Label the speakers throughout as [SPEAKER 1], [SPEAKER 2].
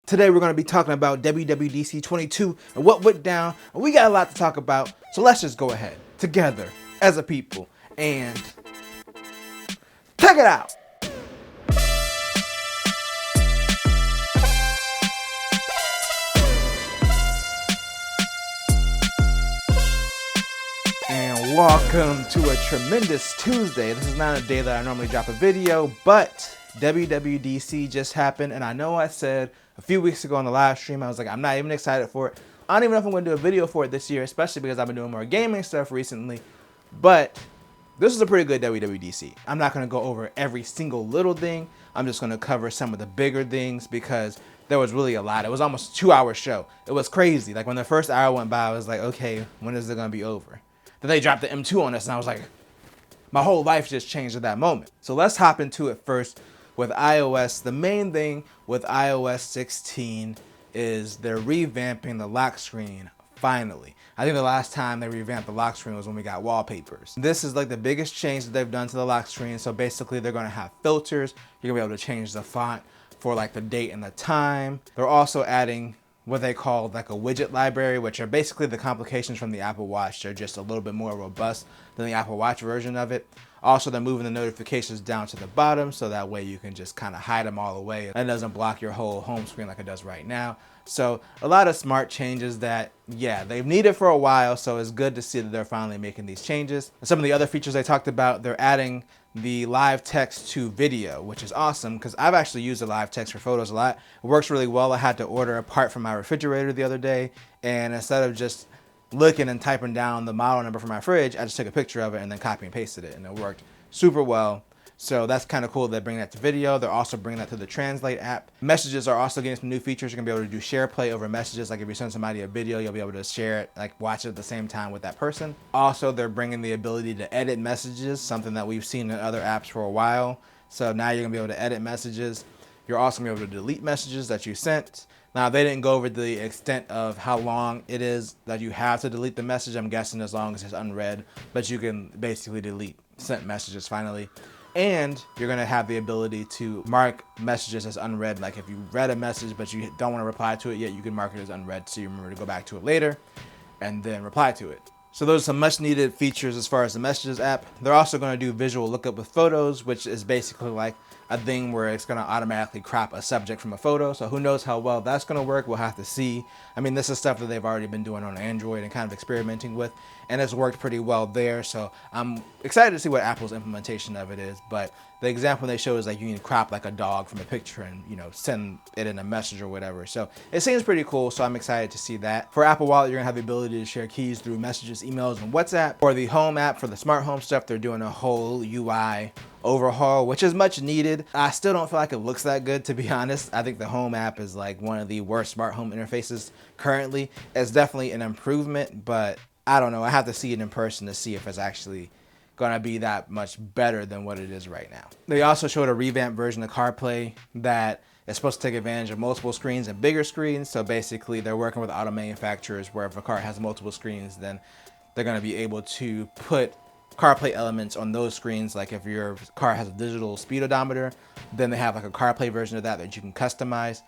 [SPEAKER 1] Today we're going to be talking about WWDC 22 and what went down, and we got a lot to talk about, so let's just go ahead, together, as a people, and check it out! And welcome to a tremendous Tuesday. This is not a day that I normally drop a video, but WWDC just happened, and I know I said a few weeks ago on the live stream, I was like, I'm not even excited for it. I don't even know if I'm going to do a video for it this year, especially because I've been doing more gaming stuff recently. But this is a pretty good WWDC. I'm not going to go over every single little thing. I'm just going to cover some of the bigger things because there was really a lot. It was almost a 2-hour show. It was crazy. Like when the first hour went by, I was like, okay, when is it going to be over? Then they dropped the M2 on us, and I was like, my whole life just changed at that moment. So let's hop into it first. With iOS, the main thing with iOS 16 is they're revamping the lock screen finally. I think the last time they revamped the lock screen was when we got wallpapers. This is like the biggest change that they've done to the lock screen. So basically they're gonna have filters. You're gonna be able to change the font for like the date and the time. They're also adding what they call like a widget library, which are basically the complications from the Apple Watch. They're just a little bit more robust than the Apple Watch version of it. Also, they're moving the notifications down to the bottom, so that way you can just kind of hide them all away. And it doesn't block your whole home screen like it does right now. So a lot of smart changes that, yeah, they've needed for a while, so it's good to see that they're finally making these changes. Some of the other features they talked about, they're adding the live text to video, which is awesome because I've actually used the live text for photos a lot. It works really well. I had to order a part from my refrigerator the other day, and instead of just looking and typing down the model number for my fridge, I just took a picture of it and then copy and pasted it, and it worked super well. So that's kind of cool. They're bringing that to video. They're also bringing that to the Translate app. Messages are also getting some new features. You're gonna be able to do share play over messages. Like if you send somebody a video, you'll be able to share it, like watch it at the same time with that person. Also, they're bringing the ability to edit messages, something that we've seen in other apps for a while. So now you're gonna be able to edit messages. You're also gonna be able to delete messages that you sent. Now, they didn't go over the extent of how long it is that you have to delete the message. I'm guessing as long as it's unread, but you can basically delete sent messages finally. And you're gonna have the ability to mark messages as unread. Like if you read a message, but you don't wanna reply to it yet, you can mark it as unread so you remember to go back to it later and then reply to it. So those are some much needed features as far as the Messages app. They're also gonna do visual lookup with photos, which is basically like a thing where it's gonna automatically crop a subject from a photo. So who knows how well that's gonna work, we'll have to see. I mean, this is stuff that they've already been doing on Android and kind of experimenting with, and it's worked pretty well there. So I'm excited to see what Apple's implementation of it is. But the example they show is like you can crop like a dog from a picture and, you know, send it in a message or whatever. So it seems pretty cool, so I'm excited to see that. For Apple Wallet, you're gonna have the ability to share keys through messages, emails, and WhatsApp. For the Home app, for the smart home stuff, they're doing a whole UI overhaul, which is much needed. I still don't feel like it looks that good, to be honest. I think the Home app is like one of the worst smart home interfaces currently. It's definitely an improvement, but I don't know. I have to see it in person to see if it's actually gonna be that much better than what it is right now. They also showed a revamped version of CarPlay that is supposed to take advantage of multiple screens and bigger screens. So basically they're working with auto manufacturers where if a car has multiple screens, then they're gonna be able to put CarPlay elements on those screens. Like if your car has a digital speed odometer, then they have like a CarPlay version of that you can customize.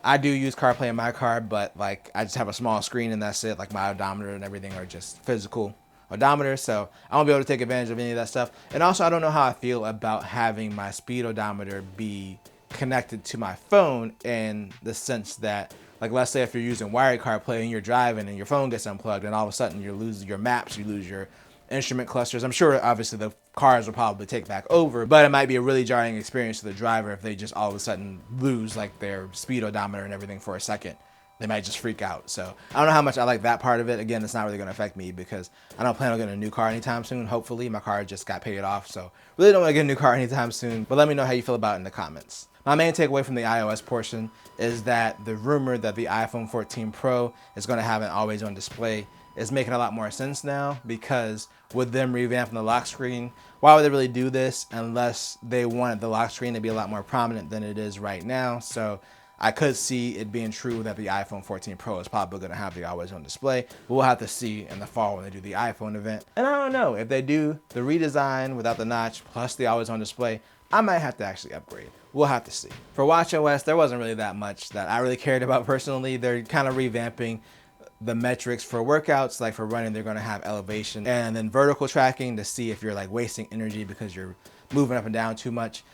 [SPEAKER 1] I do use CarPlay in my car, but like I just have a small screen and that's it. Like my odometer and everything are just physical odometer, so I won't be able to take advantage of any of that stuff. And also I don't know how I feel about having my speed odometer be connected to my phone, in the sense that, like, let's say if you're using wired CarPlay and you're driving and your phone gets unplugged and all of a sudden you lose your maps, you lose your instrument clusters. I'm sure obviously the cars will probably take back over, but it might be a really jarring experience to the driver if they just all of a sudden lose like their speed odometer and everything for a second. They might just freak out. So I don't know how much I like that part of it. Again, it's not really gonna affect me because I don't plan on getting a new car anytime soon. Hopefully, my car just got paid off, so really don't wanna get a new car anytime soon, but let me know how you feel about it in the comments. My main takeaway from the iOS portion is that the rumor that the iPhone 14 Pro is gonna have an always on display is making a lot more sense now, because with them revamping the lock screen, why would they really do this unless they wanted the lock screen to be a lot more prominent than it is right now? So I could see it being true that the iPhone 14 Pro is probably going to have the always on display. But we'll have to see in the fall when they do the iPhone event. And I don't know, if they do the redesign without the notch plus the always on display, I might have to actually upgrade. we'll have to see. For watchOS, there wasn't really that much that I really cared about personally. They're kind of revamping the metrics for workouts. Like for running, they're going to have elevation and then vertical tracking to see if you're like wasting energy because you're moving up and down too much.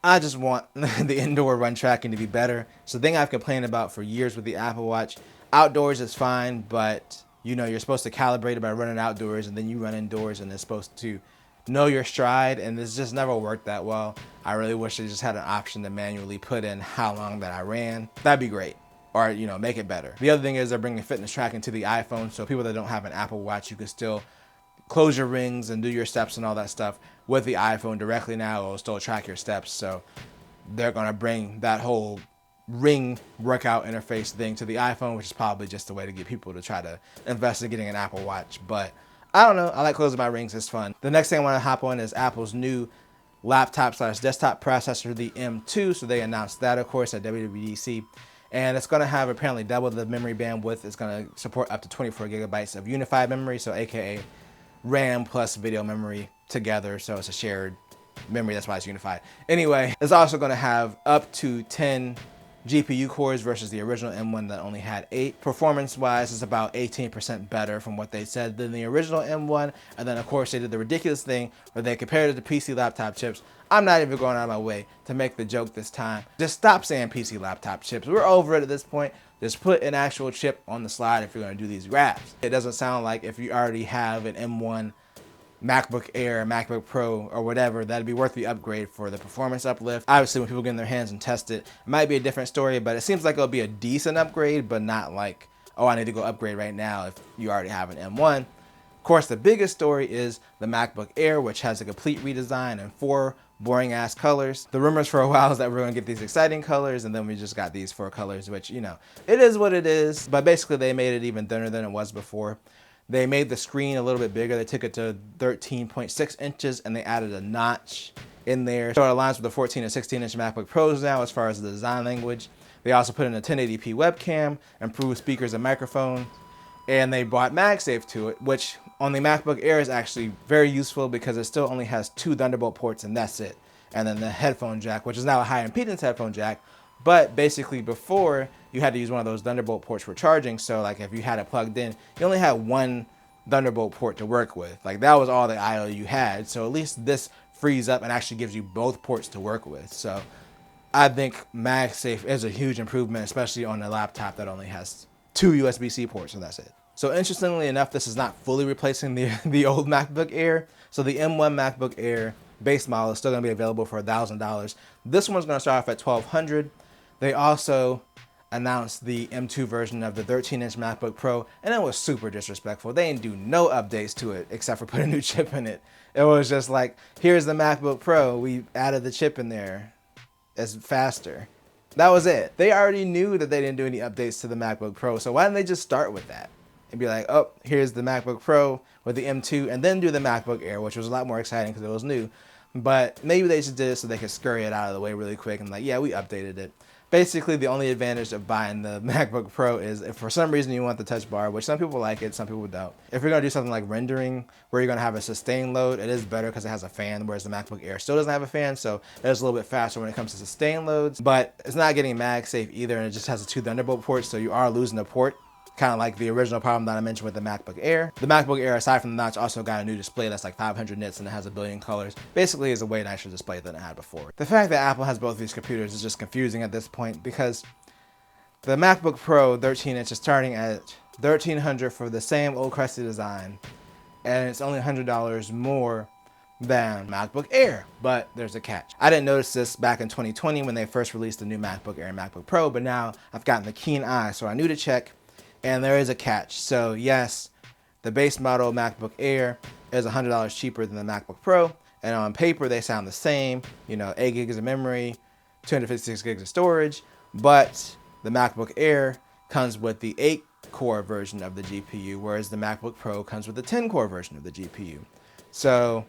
[SPEAKER 1] I just want the indoor run tracking to be better. It's the thing I've complained about for years with the Apple Watch. Outdoors is fine, but you know, you're supposed to calibrate it by running outdoors, and then you run indoors and it's supposed to know your stride, and it's just never worked that well. I really wish they just had an option to manually put in how long that I ran. That'd be great. Or, you know, make it better. The other thing is they're bringing fitness tracking to the iPhone, so people that don't have an Apple Watch, you can still close your rings and do your steps and all that stuff with the iPhone directly now. It'll still track your steps. So they're going to bring that whole ring workout interface thing to the iPhone, which is probably just a way to get people to try to invest in getting an Apple Watch. But I don't know. I like closing my rings. It's fun. The next thing I want to hop on is Apple's new laptop/desktop processor, the M2. So they announced that, of course, at WWDC. And it's going to have apparently double the memory bandwidth. It's going to support up to 24 gigabytes of unified memory, so aka RAM plus video memory together. So it's a shared memory. That's why it's unified. Anyway, it's also going to have up to 10 GPU cores versus the original M1 that only had 8. Performance-wise, it's about 18% better from what they said than the original M1. And then, of course, they did the ridiculous thing where they compared it to PC laptop chips. I'm not even going out of my way to make the joke this time. Just stop saying PC laptop chips. We're over it at this point. Just put an actual chip on the slide if you're going to do these graphs. It doesn't sound like if you already have an M1 MacBook Air, MacBook Pro, or whatever, that'd be worth the upgrade for the performance uplift. Obviously, when people get in their hands and test it, it might be a different story, but it seems like it'll be a decent upgrade, but not like, oh, I need to go upgrade right now if you already have an M1. Of course, the biggest story is the MacBook Air, which has a complete redesign and 4 boring ass colors. The rumors for a while is that we're gonna get these exciting colors, and then we just got these 4 colors, which, you know, it is what it is, but basically they made it even thinner than it was before. They made the screen a little bit bigger. They took it to 13.6 inches and they added a notch in there. So it aligns with the 14 and 16 inch MacBook Pros now as far as the design language. They also put in a 1080p webcam, improved speakers and microphone, and they brought MagSafe to it, which on the MacBook Air is actually very useful because it still only has 2 Thunderbolt ports and that's it. And then the headphone jack, which is now a high impedance headphone jack. But basically before, you had to use one of those Thunderbolt ports for charging. So like if you had it plugged in, you only had 1 Thunderbolt port to work with. Like that was all the I/O you had. So at least this frees up and actually gives you both ports to work with. So I think MagSafe is a huge improvement, especially on a laptop that only has 2 USB-C ports and that's it. So interestingly enough, this is not fully replacing the old MacBook Air. So the M1 MacBook Air base model is still going to be available for $1,000. This one's going to start off at $1,200. They also announced the M2 version of the 13-inch MacBook Pro, and it was super disrespectful. They didn't do no updates to it except for put a new chip in it. It was just like, here's the MacBook Pro. We added the chip in there. It's faster. That was it. They already knew that they didn't do any updates to the MacBook Pro, so why didn't they just start with that? And be like, oh, here's the MacBook Pro with the M2, and then do the MacBook Air, which was a lot more exciting because it was new. But maybe they just did it so they could scurry it out of the way really quick and like, yeah, we updated it. Basically, the only advantage of buying the MacBook Pro is if for some reason you want the touch bar, which some people like it, some people don't. If you're going to do something like rendering where you're going to have a sustained load, it is better because it has a fan, whereas the MacBook Air still doesn't have a fan, so it is a little bit faster when it comes to sustained loads. But it's not getting MagSafe either, and it just has the 2 Thunderbolt ports, so you are losing a port. Kind of like the original problem that I mentioned with the MacBook Air. The MacBook Air, aside from the notch, also got a new display that's like 500 nits and it has a billion colors. Basically, is a way nicer display than it had before. The fact that Apple has both these computers is just confusing at this point because the MacBook Pro 13-inch is starting at $1,300 for the same old crusty design, and it's only $100 more than MacBook Air, but there's a catch. I didn't notice this back in 2020 when they first released the new MacBook Air and MacBook Pro, but now I've gotten the keen eye, so I knew to check. And there is a catch. So yes, the base model MacBook Air is $100 cheaper than the MacBook Pro. And on paper, they sound the same. You know, 8 gigs of memory, 256 gigs of storage. But the MacBook Air comes with the 8-core version of the GPU, whereas the MacBook Pro comes with the 10-core version of the GPU. So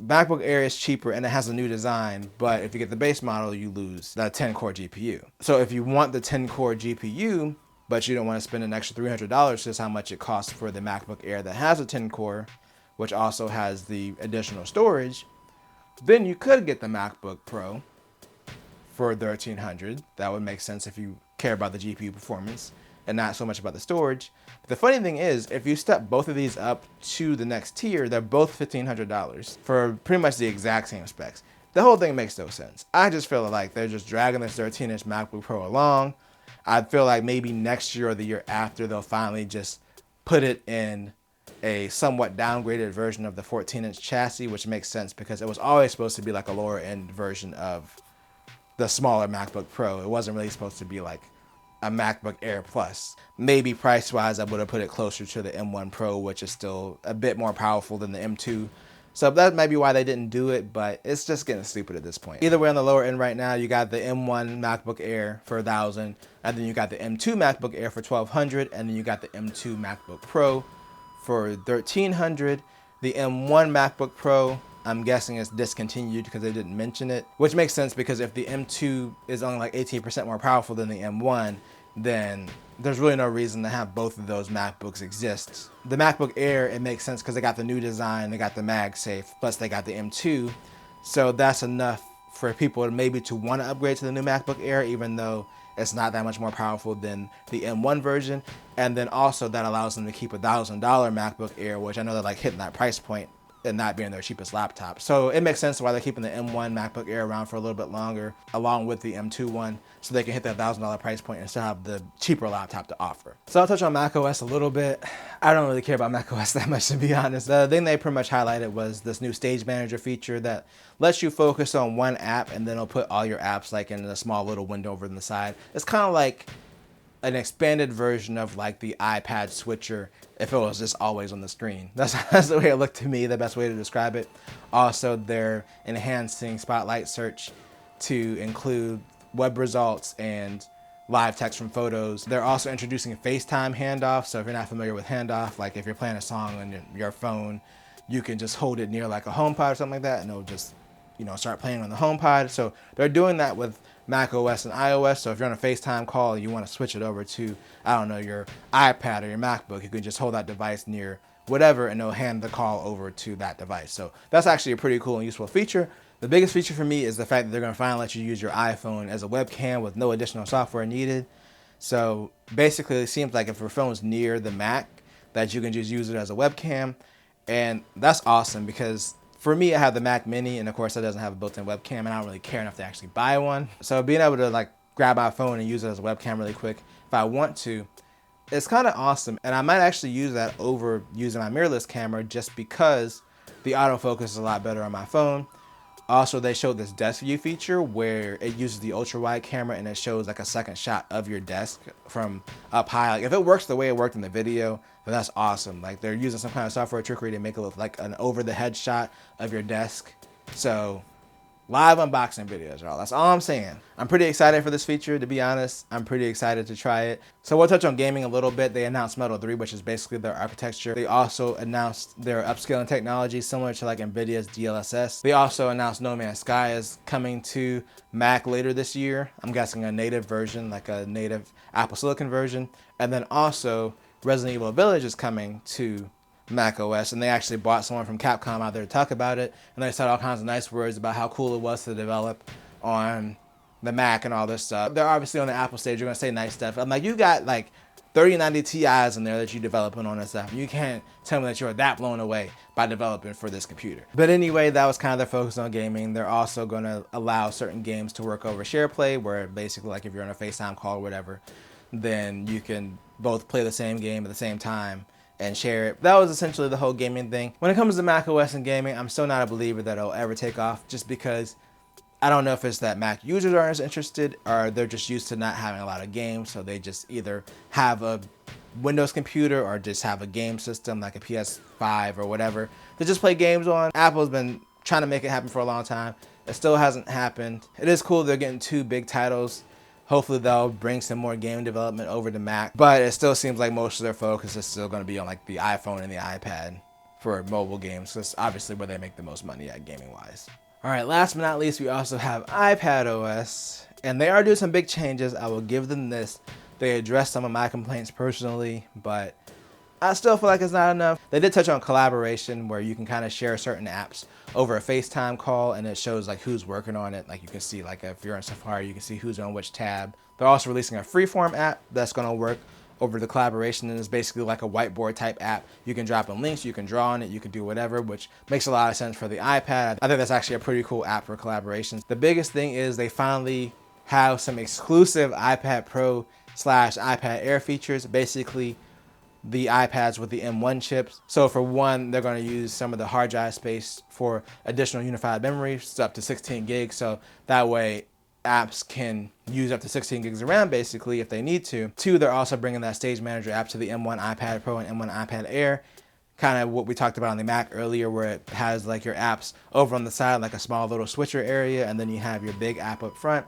[SPEAKER 1] MacBook Air is cheaper and it has a new design, but if you get the base model, you lose that 10-core GPU. So if you want the 10-core GPU, but you don't want to spend an extra $300, just how much it costs for the MacBook Air that has a 10-core, which also has the additional storage, then you could get the MacBook Pro for $1,300. That would make sense if you care about the GPU performance and not so much about the storage. But the funny thing is, if you step both of these up to the next tier, they're both $1,500 for pretty much the exact same specs. The whole thing makes no sense. I just feel like they're just dragging this 13-inch MacBook Pro along. I feel like maybe next year or the year after, they'll finally just put it in a somewhat downgraded version of the 14-inch chassis, which makes sense because it was always supposed to be like a lower end version of the smaller MacBook Pro. It wasn't really supposed to be like a MacBook Air Plus. Maybe price-wise, I would have put it closer to the M1 Pro, which is still a bit more powerful than the M2. So that might be why they didn't do it, but it's just getting stupid at this point. Either way, on the lower end right now, you got the M1 MacBook Air for $1,000, and then you got the M2 MacBook Air for $1,200, and then you got the M2 MacBook Pro for $1,300. The M1 MacBook Pro, I'm guessing it's discontinued because they didn't mention it, which makes sense because if the M2 is only like 18% more powerful than the M1, then there's really no reason to have both of those MacBooks exist. The MacBook Air, it makes sense because they got the new design, they got the MagSafe, plus they got the M2. So that's enough for people maybe to want to upgrade to the new MacBook Air, even though it's not that much more powerful than the M1 version. And then also that allows them to keep a $1,000 MacBook Air, which I know they're like hitting that price point and not being their cheapest laptop. So it makes sense why they're keeping the M1 MacBook Air around for a little bit longer, along with the M2 one, so they can hit that $1,000 price point and still have the cheaper laptop to offer. So I'll touch on macOS a little bit. I don't really care about macOS that much, to be honest. The thing they pretty much highlighted was this new Stage Manager feature that lets you focus on one app, and then it'll put all your apps like in a small little window over on the side. It's kind of like an expanded version of like the iPad switcher if it was just always on the screen. That's the way it looked to me, the best way to describe it. Also, they're enhancing Spotlight search to include web results and live text from photos. They're also introducing a FaceTime handoff. So if you're not familiar with handoff, like if you're playing a song on your phone, you can just hold it near like a HomePod or something like that, and it'll just, you know, start playing on the HomePod. So they're doing that with macOS and iOS. So if you're on a FaceTime call and you want to switch it over to, I don't know, your iPad or your MacBook, you can just hold that device near whatever and it'll hand the call over to that device. So that's actually a pretty cool and useful feature. The biggest feature for me is the fact that they're going to finally let you use your iPhone as a webcam with no additional software needed. So basically it seems like if your phone's near the Mac, that you can just use it as a webcam. And that's awesome because for me, I have the Mac Mini, and of course that doesn't have a built-in webcam, and I don't really care enough to actually buy one. So being able to like grab my phone and use it as a webcam really quick, if I want to, it's kind of awesome. And I might actually use that over using my mirrorless camera just because the autofocus is a lot better on my phone. Also, they showed this desk view feature where it uses the ultra wide camera and it shows like a second shot of your desk from up high. Like if it works the way it worked in the video, then that's awesome. Like they're using some kind of software trickery to make it look like an over the head shot of your desk. So live unboxing videos, y'all. That's all I'm saying. I'm pretty excited for this feature, to be honest. I'm pretty excited to try it. So we'll touch on gaming a little bit. They announced Metal 3, which is basically their architecture. They also announced their upscaling technology similar to like NVIDIA's DLSS. They also announced No Man's Sky is coming to Mac later this year. I'm guessing a native version, like a native Apple Silicon version. And then also Resident Evil Village is coming to Mac OS, and they actually brought someone from Capcom out there to talk about it, and they said all kinds of nice words about how cool it was to develop on the Mac and all this stuff. They're obviously on the Apple stage, you're gonna say nice stuff. I'm like, you got like 3090 Ti's in there that you're developing on and stuff. You can't tell me that you're that blown away by developing for this computer. But anyway, that was kind of their focus on gaming. They're also gonna allow certain games to work over SharePlay, where basically like if you're on a FaceTime call or whatever, then you can both play the same game at the same time and share it. That was essentially the whole gaming thing. When it comes to macOS and gaming, I'm still not a believer that it'll ever take off, just because I don't know if it's that Mac users aren't as interested or they're just used to not having a lot of games, so they just either have a Windows computer or just have a game system like a PS5 or whatever to just play games on. Apple's been trying to make it happen for a long time. It still hasn't happened. It is cool they're getting two big titles. Hopefully they'll bring some more game development over to Mac, but it still seems like most of their focus is still going to be on like the iPhone and the iPad for mobile games. That's obviously where they make the most money at gaming wise. All right, last but not least, we also have iPad OS, and they are doing some big changes. I will give them this. They addressed some of my complaints personally, but I still feel like it's not enough. They did touch on collaboration where you can kind of share certain apps over a FaceTime call and it shows like who's working on it. Like you can see like if you're in Safari, you can see who's on which tab. They're also releasing a freeform app that's going to work over the collaboration, and it's basically like a whiteboard type app. You can drop in links, you can draw on it, you can do whatever, which makes a lot of sense for the iPad. I think that's actually a pretty cool app for collaborations. The biggest thing is they finally have some exclusive iPad Pro / iPad Air features, basically the iPads with the M1 chips. So for one, they're going to use some of the hard drive space for additional unified memory, so up to 16 gigs. So that way apps can use up to 16 gigs of RAM basically if they need to. Two, they're also bringing that Stage Manager app to the M1 iPad Pro and M1 iPad Air. Kind of what we talked about on the Mac earlier, where it has like your apps over on the side, like a small little switcher area, and then you have your big app up front.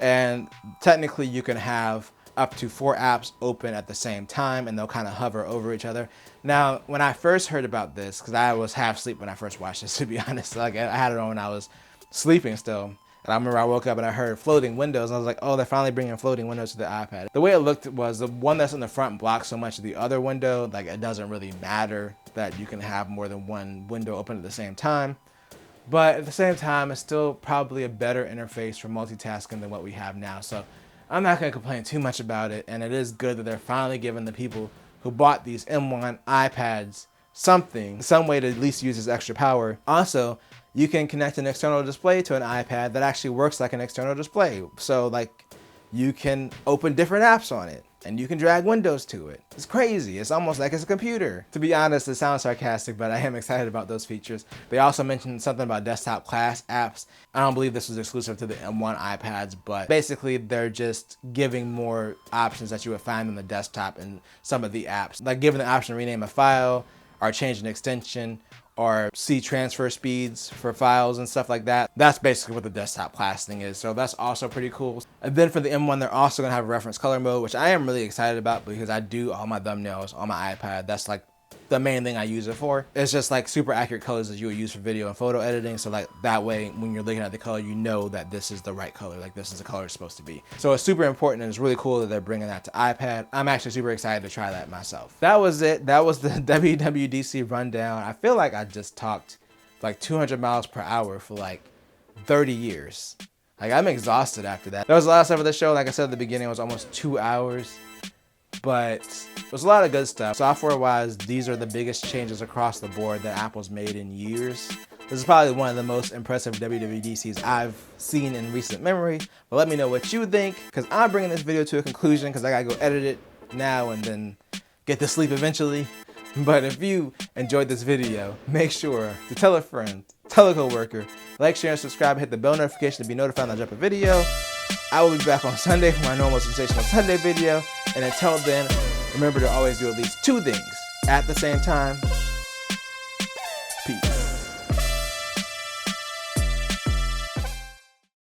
[SPEAKER 1] And technically you can have up to 4 apps open at the same time, and they'll kind of hover over each other. Now, when I first heard about this, because I was half asleep when I first watched this, to be honest, like I had it on when I was sleeping still. And I remember I woke up and I heard floating windows, and I was like, oh, they're finally bringing floating windows to the iPad. The way it looked was the one that's in the front blocks so much of the other window, like it doesn't really matter that you can have more than one window open at the same time. But at the same time, it's still probably a better interface for multitasking than what we have now. So I'm not going to complain too much about it, and it is good that they're finally giving the people who bought these M1 iPads some way to at least use this extra power. Also, you can connect an external display to an iPad that actually works like an external display. So like you can open different apps on it and you can drag windows to it. It's crazy. It's almost like it's a computer. To be honest, it sounds sarcastic, but I am excited about those features. They also mentioned something about desktop class apps. I don't believe this was exclusive to the M1 iPads, but basically they're just giving more options that you would find on the desktop in some of the apps. Like giving the option to rename a file or change an extension or see transfer speeds for files and stuff like that. That's basically what the desktop class thing is. So that's also pretty cool. And then for the M1, they're also gonna have a reference color mode, which I am really excited about because I do all my thumbnails on my iPad. That's like the main thing I use it for. It's just like super accurate colors that you would use for video and photo editing. So like that way, when you're looking at the color, you know that this is the right color, like this is the color it's supposed to be. So it's super important, and it's really cool that they're bringing that to iPad. I'm actually super excited to try that myself. That was it. That was the WWDC rundown. I feel like I just talked like 200 miles per hour for like 30 years. Like I'm exhausted after that. There was a lot of stuff for the show. Like I said at the beginning, it was almost 2 hours. But it was a lot of good stuff. Software-wise, these are the biggest changes across the board that Apple's made in years. This is probably one of the most impressive WWDCs I've seen in recent memory. But let me know what you think, because I'm bringing this video to a conclusion because I gotta go edit it now and then get to sleep eventually. But if you enjoyed this video, make sure to tell a friend, tell a coworker, like, share, and subscribe, and hit the bell notification to be notified when I drop a video. I will be back on Sunday for my normal Sensational Sunday video. And until then, remember to always do at least 2 things at the same time.